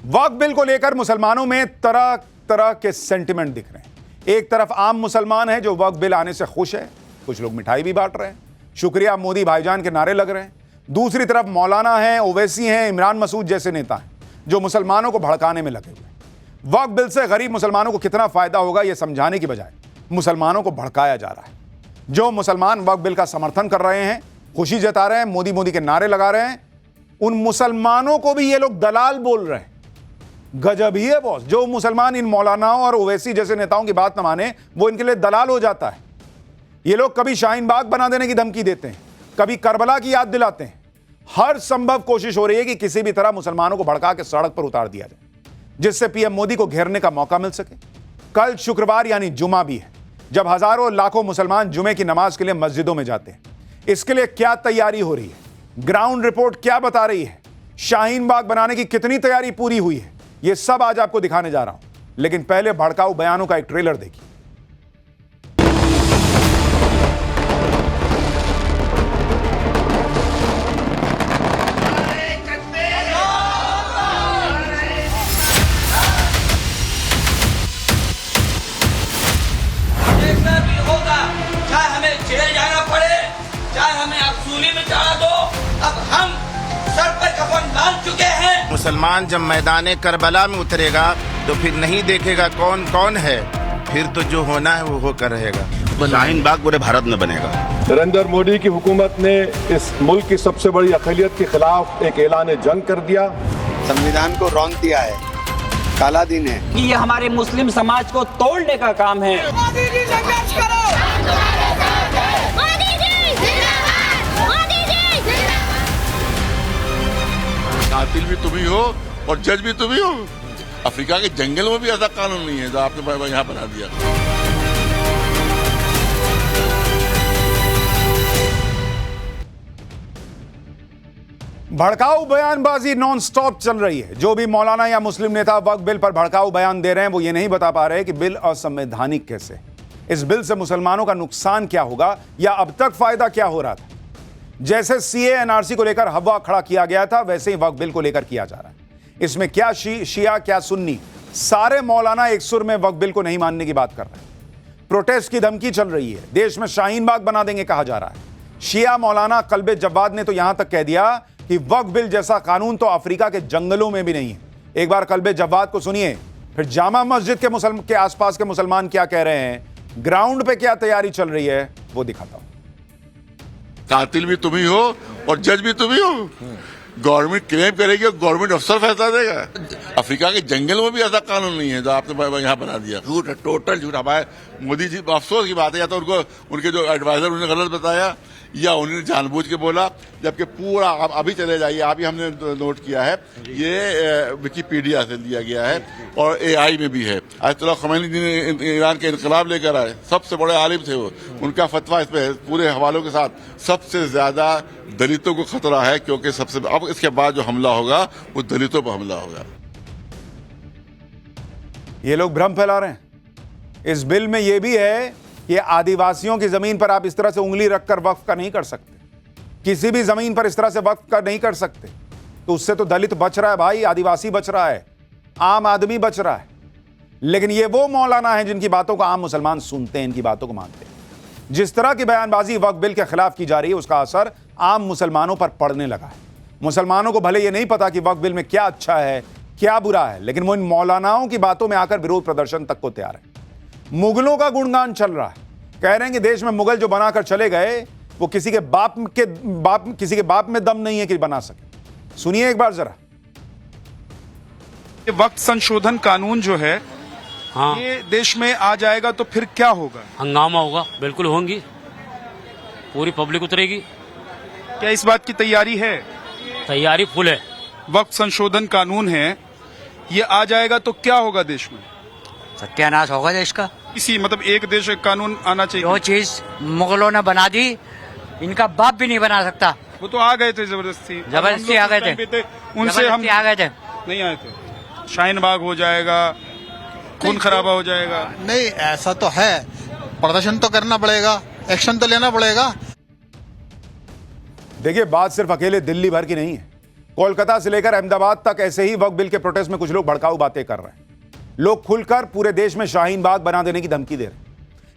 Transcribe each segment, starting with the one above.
वक्फ bill को लेकर मुसलमानों में तरह तरह के सेंटिमेंट दिख रहे हैं। एक तरफ आम मुसलमान है जो वक्फ बिल आने से खुश है, कुछ लोग मिठाई भी बांट रहे हैं, शुक्रिया मोदी भाईजान के नारे लग रहे हैं। दूसरी तरफ मौलाना हैं, ओवैसी हैं, इमरान मसूद जैसे नेता हैं जो मुसलमानों को भड़काने में लगे हुए हैं। वक्फ बिल से गरीब मुसलमानों को कितना फायदा होगा यह समझाने की बजाय मुसलमानों को भड़काया जा रहा है। जो मुसलमान वक्फ बिल का समर्थन कर रहे हैं, खुशी जता रहे हैं, मोदी मोदी के नारे लगा रहे हैं, उन मुसलमानों को भी ये लोग दलाल बोल रहे हैं। गजब ही है बॉस। जो मुसलमान इन मौलानाओं और ओवैसी जैसे नेताओं की बात न माने वो इनके लिए दलाल हो जाता है। ये लोग कभी शाहीन बाग बना देने की धमकी देते हैं, कभी करबला की याद दिलाते हैं। हर संभव कोशिश हो रही है कि किसी भी तरह मुसलमानों को भड़का के सड़क पर उतार दिया जाए, जिससे पीएम मोदी को घेरने का मौका मिल सके। कल शुक्रवार यानी जुमा भी है, जब हजारों लाखों मुसलमान जुमे की नमाज के लिए मस्जिदों में जाते हैं। इसके लिए क्या तैयारी हो रही है, ग्राउंड रिपोर्ट क्या बता रही है, शाहीन बाग बनाने की कितनी तैयारी पूरी हुई है, यह सब आज आपको दिखाने जा रहा हूं। लेकिन पहले भड़काऊ बयानों का एक ट्रेलर देखिए। मुसलमान जब मैदाने करबला में उतरेगा तो फिर नहीं देखेगा कौन कौन है, फिर तो जो होना है वो होकर रहेगा। शाहीन बाग पूरे भारत में बनेगा। नरेंद्र मोदी की हुकूमत ने इस मुल्क की सबसे बड़ी अक़लियत के खिलाफ एक ऐलान जंग कर दिया। संविधान को रौंद दिया है, काला दिन है। ये हमारे मुस्लिम समाज को तोड़ने का काम है। मोदी जी संघर्ष करो। कातिल भी तुम ही हो और जज भी तुम ही हो। अफ्रीका के जंगल में भी ऐसा कानून नहीं है जो आपने यहाँ बना दिया। भड़काऊ बयानबाजी नॉन स्टॉप चल रही है। जो भी मौलाना या मुस्लिम नेता वक्फ बिल पर भड़काऊ बयान दे रहे हैं वो ये नहीं बता पा रहे कि बिल असंवैधानिक कैसे, इस बिल से मुसलमानों का नुकसान क्या होगा या अब तक फायदा क्या हो रहा था। जैसे सीए एनआरसी को लेकर हवा खड़ा किया गया था, वैसे ही वक्फ बिल को लेकर किया जा रहा है। इसमें क्या शिया क्या सुन्नी, सारे मौलाना एक सुर में वक्फ बिल को नहीं मानने की बात कर रहे हैं। प्रोटेस्ट की धमकी चल रही है, देश में शाहीन बाग बना देंगे कहा जा रहा है। शिया मौलाना कल्बे जवाद ने तो यहां तक कह दिया कि वक्फ बिल जैसा कानून तो अफ्रीका के जंगलों में भी नहीं है। एक बार कल्बे जवाद को सुनिए, फिर जामा मस्जिद के आसपास के मुसलमान क्या कह रहे हैं, ग्राउंड पे क्या तैयारी चल रही है वो दिखाता हूं। कातिल भी तुम ही हो और जज भी तुम ही हो। गवर्नमेंट क्लेम करेगी और गवर्नमेंट अफसर फैसला देगा। अफ्रीका के जंगल में भी ऐसा कानून नहीं है जो आपने यहाँ बना दिया। झूठ है, टोटल झूठ। हमारे मोदी जी अफसोस की बात है, या तो उनको उनके जो एडवाइजर उन्होंने गलत बताया या उन्होंने जानबूझ के बोला, जबकि पूरा अभी चले जाइए, अभी हमने नोट किया है, ये विकिपीडिया से लिया गया है और एआई में भी है। आयतुल्लाह खमैनी जी ने ईरान के इनकलाब लेकर आए, सबसे बड़े आलिम थे वो, उनका फतवा इस पे पूरे हवालों के साथ। सबसे ज्यादा दलितों को खतरा है, क्योंकि सबसे अब इसके बाद जो हमला होगा वो दलितों पर हमला होगा। ये लोग भ्रम फैला रहे हैं। इस बिल में यह भी है कि आदिवासियों की जमीन पर आप इस तरह से उंगली रखकर वक्फ का नहीं कर सकते, किसी भी जमीन पर इस तरह से वक्फ का नहीं कर सकते। तो उससे तो दलित बच रहा है भाई, आदिवासी बच रहा है, आम आदमी बच रहा है। लेकिन ये वो मौलाना है जिनकी बातों को आम मुसलमान सुनते हैं, इनकी बातों को मानते हैं। जिस तरह की बयानबाजी वक्फ बिल के खिलाफ की जा रही है उसका असर आम मुसलमानों पर पड़ने लगा है। मुसलमानों को भले ये नहीं पता कि वक्फ बिल में क्या अच्छा है क्या बुरा है, लेकिन वो इन मौलानाओं की बातों में आकर विरोध प्रदर्शन तक को तैयार है। मुगलों का गुणगान चल रहा है, कह रहे हैं कि देश में मुगल जो बनाकर चले गए वो किसी के बाप में दम नहीं है कि बना सके। सुनिए एक बार जरा। वक्त संशोधन कानून जो है, हाँ, ये देश में आ जाएगा तो फिर क्या होगा? हंगामा होगा, बिल्कुल होंगी, पूरी पब्लिक उतरेगी। क्या इस बात की तैयारी है? तैयारी फुल है। वक्त संशोधन कानून है, ये आ जाएगा तो क्या होगा देश में? सत्यानाश होगा देश का। इसी मतलब एक देश एक कानून आना चाहिए। जो चीज मुगलों ने बना दी, इनका बाप भी नहीं बना सकता। वो तो आ गए थे जबरदस्ती आ गए थे, उनसे हम आ गए थे, नहीं आए थे। शाहीन बाग हो जाएगा, खून खराबा हो जाएगा। नहीं, ऐसा तो है, प्रदर्शन तो करना पड़ेगा, एक्शन तो लेना पड़ेगा। देखिए बात सिर्फ अकेले दिल्ली भर की नहीं है, कोलकाता से लेकर अहमदाबाद तक ऐसे ही वक्फ बिल के प्रोटेस्ट में कुछ लोग भड़काऊ बातें कर रहे हैं। लोग खुलकर पूरे देश में शाहीन बाग बना देने की धमकी दे रहे हैं।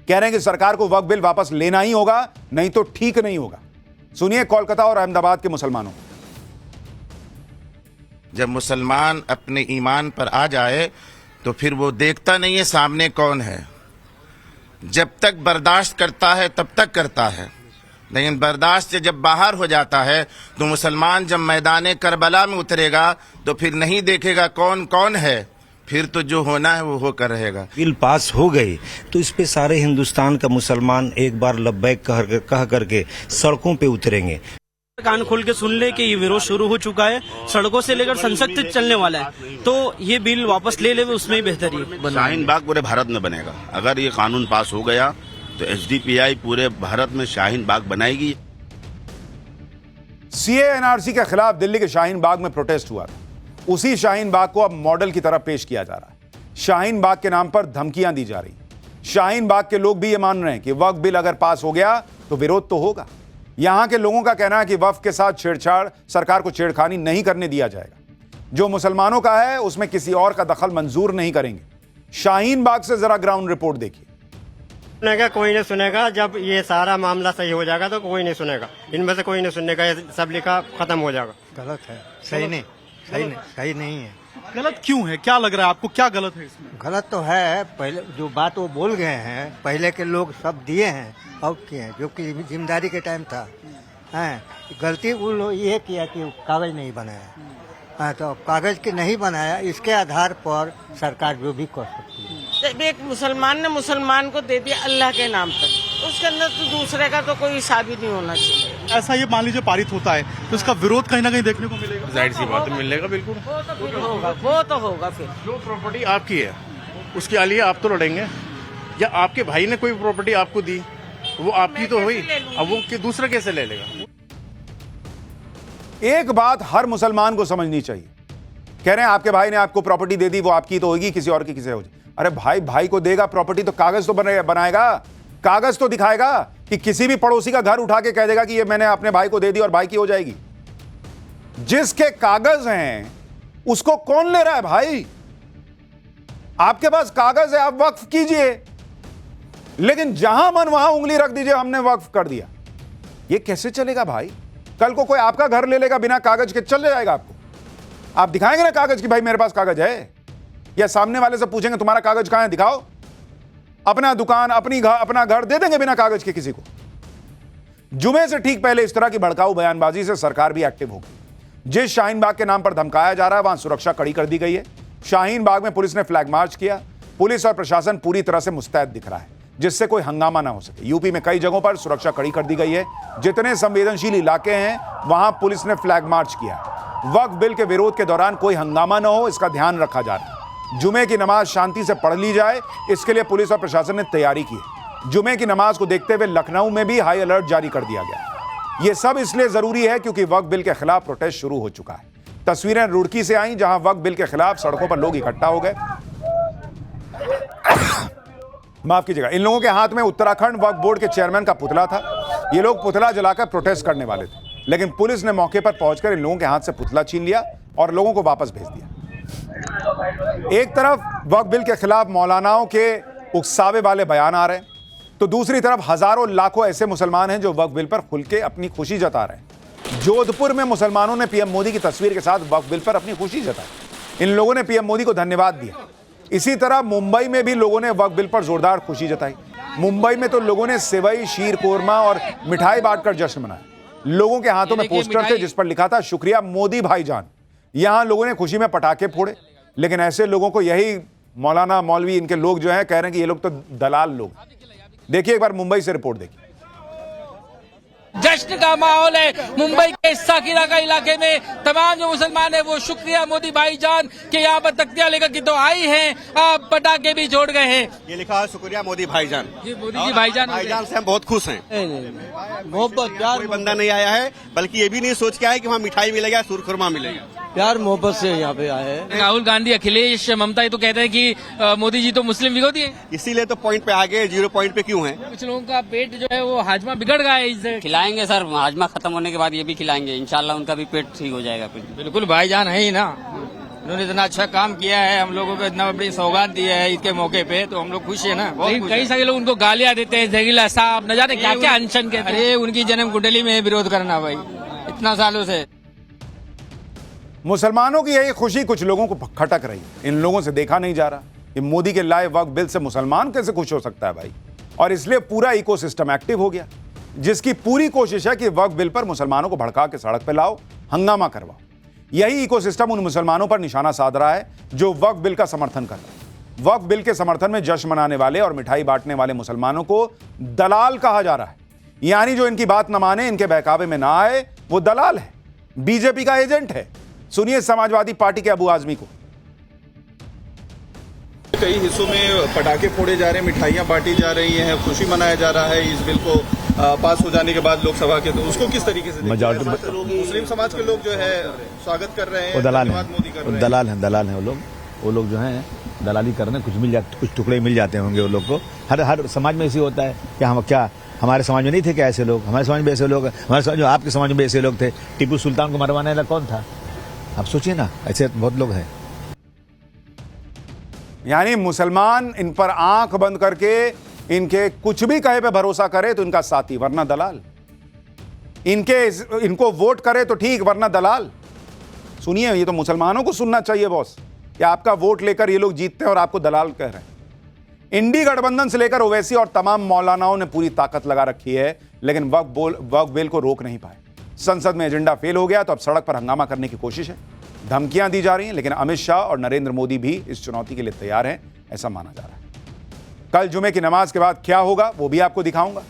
कह रहे हैं कि सरकार को वक्फ बिल वापस लेना ही होगा, नहीं तो ठीक नहीं होगा। सुनिए कोलकाता और अहमदाबाद के मुसलमानों। जब मुसलमान अपने ईमान पर आ जाए तो फिर वो देखता नहीं है सामने कौन है। जब तक बर्दाश्त करता है तब तक करता है, लेकिन बर्दाश्त से जब बाहर हो जाता है तो मुसलमान जब मैदान करबला में उतरेगा तो फिर नहीं देखेगा कौन कौन है, फिर तो जो होना है वो होकर रहेगा। बिल पास हो गई तो इस पे सारे हिंदुस्तान का मुसलमान एक बार लब्बैक कह करके सड़कों पे उतरेंगे। कान खोल के सुन ले कि ये विरोध शुरू हो चुका है, सड़कों से लेकर संसद तक चलने वाला है, तो ये बिल वापस ले उसमें ही बेहतरी है। शाहीन बाग पूरे भारत में बनेगा। अगर ये कानून पास हो गया तो एसडीपीआई पूरे भारत में शाहीन बाग बनाएगी। सीए एनआरसी के खिलाफ दिल्ली के शाहीन बाग में प्रोटेस्ट हुआ था। उसी शाहीन बाग को अब मॉडल की तरह पेश किया जा रहा है। शाहीन बाग के नाम पर धमकियां दी जा रही। शाहीन बाग के लोग भी ये मान रहे हैं कि वक्फ बिल अगर पास हो गया तो विरोध तो होगा। यहां के लोगों का कहना है कि वक्फ के साथ छेड़छाड़, सरकार को छेड़खानी नहीं करने दिया जाएगा। जो मुसलमानों का है उसमें किसी और का दखल मंजूर नहीं करेंगे। शाहीन बाग से जरा ग्राउंड रिपोर्ट देखिए। सुनेगा कोई नहीं सुनेगा, जब ये सारा मामला सही हो जाएगा तो कोई नहीं सुनेगा। इनमें से कोई नहीं सुनेगा, ये सब लिखा खत्म हो जाएगा। गलत है, सही नहीं है। गलत क्यों है? क्या लग रहा है आपको, क्या गलत है इसमें? गलत तो है, पहले जो बात वो बोल गए हैं, पहले के लोग सब दिए हैं और किए हैं, जो कि जिम्मेदारी के टाइम था। गलती वो लोग ये किया कि कागज नहीं बनाया। तो कागज के नहीं बनाया, इसके आधार पर सरकार जो भी कर सकती है। जब एक मुसलमान ने मुसलमान को दे दिया अल्लाह के नाम पर, उसके अंदर तो दूसरे का तो कोई हिसाब ही नहीं होना चाहिए। ऐसा ये मान लीजिए पारित होता है तो इसका विरोध कहीं ना कहीं देखने को मिलेगा। जाहिर सी बात है, मिलेगा बिल्कुल। वो तो होगा फिर। जो प्रॉपर्टी आपकी है उसके लिए आप तो लड़ेंगे, या आपके भाई ने कोई प्रॉपर्टी आपको दी वो आपकी तो हुई, अब वो दूसरा कैसे ले लेगा? एक बात हर मुसलमान को समझनी चाहिए। कह रहे हैं आपके भाई ने आपको प्रॉपर्टी दे दी, वो आपकी तो होगी, किसी और की किसी हो जाए। अरे भाई को देगा प्रॉपर्टी तो कागज तो बनाएगा, कागज तो दिखाएगा कि किसी भी पड़ोसी का घर उठा के कह देगा कि ये मैंने अपने भाई को दे दी और भाई की हो जाएगी। जिसके कागज हैं उसको कौन ले रहा है भाई? आपके पास कागज है, आप वक्फ कीजिए, लेकिन जहां मन वहां उंगली रख दीजिए हमने वक्फ कर दिया। ये कैसे चलेगा भाई? कल को कोई आपका घर ले लेगा बिना कागज के, चल जाएगा आपको? आप दिखाएंगे ना कागज कि भाई मेरे पास कागज है, या सामने वाले से पूछेंगे तुम्हारा कागज कहां है, दिखाओ। अपना दुकान, अपना घर दे देंगे बिना कागज के किसी को। जुमे से ठीक पहले इस तरह की भड़काऊ बयानबाजी से सरकार भी एक्टिव होगी। जिस शाहीन बाग के नाम पर धमकाया जा रहा है वहां सुरक्षा कड़ी कर दी गई है। शाहीन बाग में पुलिस ने फ्लैग मार्च किया। पुलिस और प्रशासन पूरी तरह से मुस्तैद दिख रहा है जिससे कोई हंगामा ना हो सके। यूपी में कई जगहों पर सुरक्षा कड़ी कर दी गई है। जितने संवेदनशील इलाके हैं वहां पुलिस ने फ्लैग मार्च किया। वक्फ बिल के विरोध के दौरान कोई हंगामा न हो, इसका ध्यान रखा जा रहा है। जुमे की नमाज शांति से पढ़ ली जाए, इसके लिए पुलिस और प्रशासन ने तैयारी की है। जुमे की नमाज को देखते हुए लखनऊ में भी हाई अलर्ट जारी कर दिया गया। यह सब इसलिए जरूरी है क्योंकि वक्फ बिल के खिलाफ प्रोटेस्ट शुरू हो चुका है। तस्वीरें रुड़की से आई जहां वक्फ बिल के खिलाफ सड़कों पर लोग इकट्ठा हो गए। माफ कीजिएगा, इन लोगों के हाथ में उत्तराखंड वक्फ बोर्ड के चेयरमैन का पुतला था। ये लोग पुतला जलाकर प्रोटेस्ट करने वाले थे, लेकिन पुलिस ने मौके पर पहुंचकर इन लोगों के हाथ से पुतला छीन लिया और लोगों को वापस भेज दिया। एक तरफ वक्फ बिल के खिलाफ मौलानाओं के उकसावे वाले बयान आ रहे हैं, तो दूसरी तरफ हजारों लाखों ऐसे मुसलमान हैं जो वक्फ बिल पर खुल के अपनी खुशी जता रहे हैं। जोधपुर में मुसलमानों ने पीएम मोदी की तस्वीर के साथ वक्फ बिल पर अपनी खुशी जताई। इन लोगों ने पीएम मोदी को धन्यवाद दिया। इसी तरह मुंबई में भी लोगों ने वक्फ बिल पर जोरदार खुशी जताई। मुंबई में तो लोगों ने सेवई, शीर कोरमा और मिठाई बांटकर जश्न मनाया। लोगों के हाथों में पोस्टर थे जिस पर लिखा था शुक्रिया मोदी भाईजान। यहां लोगों ने खुशी में पटाखे फोड़े, लेकिन ऐसे लोगों को यही मौलाना, मौलवी, इनके लोग जो हैं कह रहे हैं कि ये लोग तो दलाल लोग। देखिए एक बार मुंबई से रिपोर्ट देखिए। जश्न का माहौल है मुंबई के साकिरा का इलाके में। तमाम जो मुसलमान है वो शुक्रिया मोदी भाईजान के यहाँ पर तख्तियां लेकर के तो आई हैं, पटाखे भी जोड़ गए हैं। ये लिखा है शुक्रिया मोदी भाईजान। जी मोदी जी भाईजान से हम बहुत खुश हैं। मोहब्बत प्यार कोई बंदा नहीं आया है, बल्कि ये भी नहीं सोच के आया कि वहाँ मिठाई मिलेगा, सुरखुरमा मिलेगा। प्यार मोहब्बत से यहाँ पे आए हैं। राहुल गांधी, अखिलेश, ममता ये तो कहते हैं कि मोदी जी तो मुस्लिम विरोधी है, इसीलिए तो पॉइंट पे आगे 0 पॉइंट पे क्यों है? कुछ लोगों का पेट जो है वो हाजमा बिगड़ गया है इससे। खिलाएंगे सर, हाजमा खत्म होने के बाद ये भी खिलाएंगे, इंशाल्लाह उनका भी पेट ठीक हो जाएगा। फिर बिल्कुल भाईजान है ही ना, उन्होंने इतना अच्छा काम किया है, हम लोगों को इतना बड़ी सौगात दी है इसके मौके पे, तो हम लोग खुश है ना। कई सारे लोग उनको गालियां देते हैं, जहरीला साहब, न जाने क्या क्या अनशन कहते हैं। अरे उनकी जन्म कुंडली में विरोध करना भाई, इतना सालों से। मुसलमानों की यही खुशी कुछ लोगों को खटक रही है। इन लोगों से देखा नहीं जा रहा कि मोदी के लाए वक्फ बिल से मुसलमान कैसे खुश हो सकता है भाई। और इसलिए पूरा इकोसिस्टम एक्टिव हो गया, जिसकी पूरी कोशिश है कि वक्फ बिल पर मुसलमानों को भड़का के सड़क पर लाओ, हंगामा करवाओ। यही इकोसिस्टम उन मुसलमानों पर निशाना साध रहा है जो वक्फ बिल का समर्थन कर रहे हैं। वक्फ बिल के समर्थन में जश्न मनाने वाले और मिठाई बांटने वाले मुसलमानों को दलाल कहा जा रहा है। यानी जो इनकी बात न माने, इनके बहकावे में ना आए, वो दलाल है, बीजेपी का एजेंट है। सुनिए समाजवादी पार्टी के अबू आजमी को। कई हिस्सों में पटाखे फोड़े जा रहे हैं, मिठाइयां बांटी जा रही हैं, खुशी मनाया जा रहा है इस बिल को पास हो जाने के बाद लोकसभा के, तो उसको किस तरीके से मुस्लिम समाज के लोग जो है स्वागत कर रहे हैं, वो दलाल मोदी कर रहे हैं। दलाल हैं वो लोग जो हैं दलाली कर रहे हैं, कुछ टुकड़े मिल जाते होंगे वो लोग को। हर समाज में ऐसे होता है कि हम क्या, हमारे समाज में नहीं थे क्या ऐसे लोग? हमारे समाज में ऐसे लोग, हमारे समाज में, आपके समाज में ऐसे लोग थे। टीपू सुल्तान को मरवाने वाला कौन था? आप सोचिए ना, ऐसे बहुत लोग हैं। यानी मुसलमान इन पर आंख बंद करके इनके कुछ भी कहे पे भरोसा करे तो इनका साथी, वरना दलाल। इनको वोट करे तो ठीक, वरना दलाल। सुनिए, ये तो मुसलमानों को सुनना चाहिए बॉस, कि आपका वोट लेकर ये लोग जीतते हैं और आपको दलाल कह रहे हैं। इंडी गठबंधन से लेकर ओवैसी और तमाम मौलानाओं ने पूरी ताकत लगा रखी है, लेकिन वक्फ बिल को रोक नहीं पाए। संसद में एजेंडा फेल हो गया तो अब सड़क पर हंगामा करने की कोशिश है, धमकियां दी जा रही हैं, लेकिन अमित शाह और नरेंद्र मोदी भी इस चुनौती के लिए तैयार हैं, ऐसा माना जा रहा है। कल जुमे की नमाज के बाद क्या होगा वो भी आपको दिखाऊंगा।